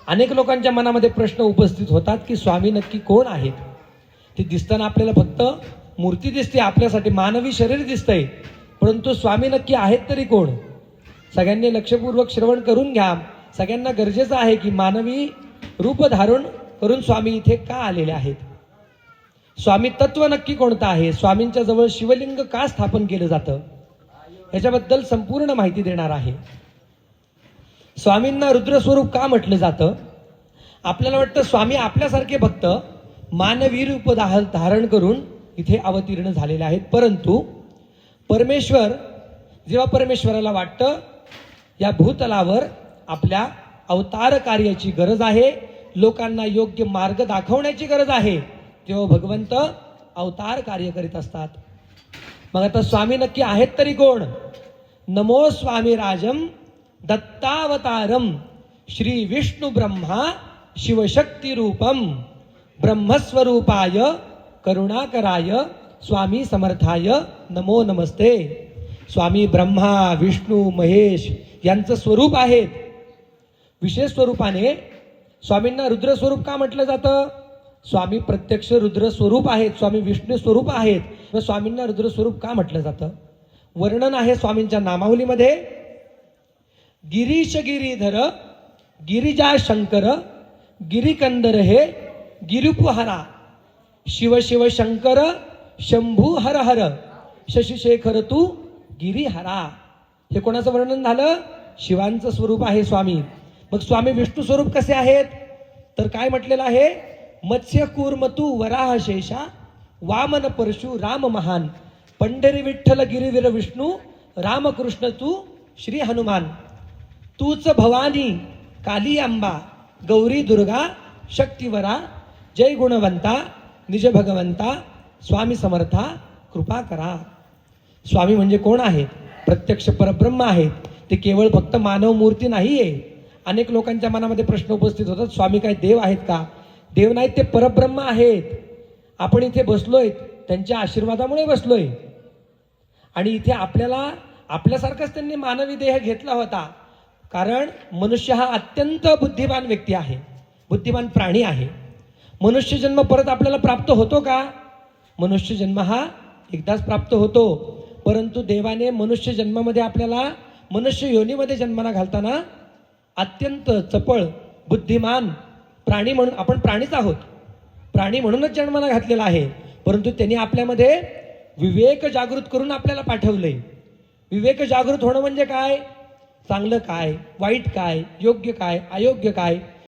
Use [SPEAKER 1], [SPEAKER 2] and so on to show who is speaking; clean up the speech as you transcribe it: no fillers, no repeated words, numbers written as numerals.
[SPEAKER 1] अनेक लोकांच्या मनामध्ये प्रश्न उपस्थित होतात की स्वामी नक्की कोण आहेत. ते दिसताना आपल्याला फक्त मूर्ती दिसते, आपल्यासाठी मानवी शरीर दिसतंय, परंतु स्वामी नक्की आहेत तरी कोण. सगळ्यांनी लक्षपूर्वक श्रवण करून घ्या. सगळ्यांना गरजेचं आहे की मानवी रूप धारण करून स्वामी इथे का आलेले आहेत. स्वामी तत्व नक्की कोणतं आहे. स्वामींच्या जवळ शिवलिंग का स्थापन केलं जातं याच्याबद्दल संपूर्ण माहिती देणार आहे. स्वामींना रुद्रस्वरूप का म्हटलं जातं. आपल्याला वाटतं स्वामी आपल्यासारखे भक्त मानवी रूप धारण करून इथे अवतीर्ण झालेले आहेत, परंतु परमेश्वर जेव्हा परमेश्वराला वाटतं या भूतलावर आपल्या अवतार कार्याची गरज आहे, लोकांना योग्य मार्ग दाखवण्याची गरज आहे, तेव्हा भगवंत अवतार कार्य करीत असतात. मग आता स्वामी नक्की आहेत तरी कोण. नमो स्वामी राजम दत्तावतारम श्री विष्णु ब्रह्मा शिवशक्ती रूपम ब्रह्मस्वरूपाय करुणाकराय स्वामी समर्थाय नमो नमस्ते. स्वामी ब्रह्मा विष्णू महेश यांचं स्वरूप आहेत. विशेष स्वरूपाने स्वामींना रुद्र स्वरूप का म्हटलं जातं. स्वामी प्रत्यक्ष रुद्र स्वरूप आहेत, स्वामी विष्णू स्वरूप आहेत. मग स्वामींना रुद्र स्वरूप का म्हटलं जातं. वर्णन आहे स्वामींच्या नामावलीमध्ये. गिरीश गिरीधर गिरिजा शंकर गिरिकंदर हे गिरिपुहरा शिव शिव शंकर शंभू हर हर शशिशेखर तू गिरिहरा. हे कोणाचं वर्णन झालं. शिवांचं स्वरूप आहे स्वामी. मग स्वामी विष्णू स्वरूप कसे आहेत तर काय म्हटलेलं आहे. मत्स्य कूर्म तू वराह शेषा वामन परशु राम महान पंढरी विठ्ठल गिरिवीर विष्णू रामकृष्ण तू श्री हनुमान. तूच भवानी काली अंबा गौरी दुर्गा शक्तिवरा जय गुणवंता निज भगवंता स्वामी समर्था कृपा करा. स्वामी म्हणजे कोण आहेत. प्रत्यक्ष परब्रह्म आहेत. ते केवळ फक्त मानव मूर्ती नाहीये. अनेक लोकांच्या मनामध्ये प्रश्न उपस्थित होतात, स्वामी काय देव आहेत का. देव नाहीत, ते परब्रह्म आहेत. आपण इथे बसलोय त्यांच्या आशीर्वादामुळे बसलोय. आणि इथे आपल्याला आपल्यासारखाच त्यांनी मानवी देह घेतला होता. कारण मनुष्य हा अत्यंत बुद्धिमान व्यक्ती आहे, बुद्धिमान प्राणी आहे. मनुष्य जन्म परत आपल्याला प्राप्त होतो का. मनुष्य जन्म हा एकदाच प्राप्त होतो, परंतु देवाने मनुष्य जन्मामध्ये आपल्याला मनुष्य योनीमध्ये जन्माला घालताना अत्यंत चपळ बुद्धिमान प्राणी म्हणून, आपण प्राणीच आहोत, प्राणी म्हणूनच जन्माला घातलेला आहे. परंतु त्यांनी आपल्यामध्ये विवेक जागृत करून आपल्याला पाठवले. विवेक जागृत होणं म्हणजे काय. चांगलं काय वाईट काय योग्य काय अयोग्य काय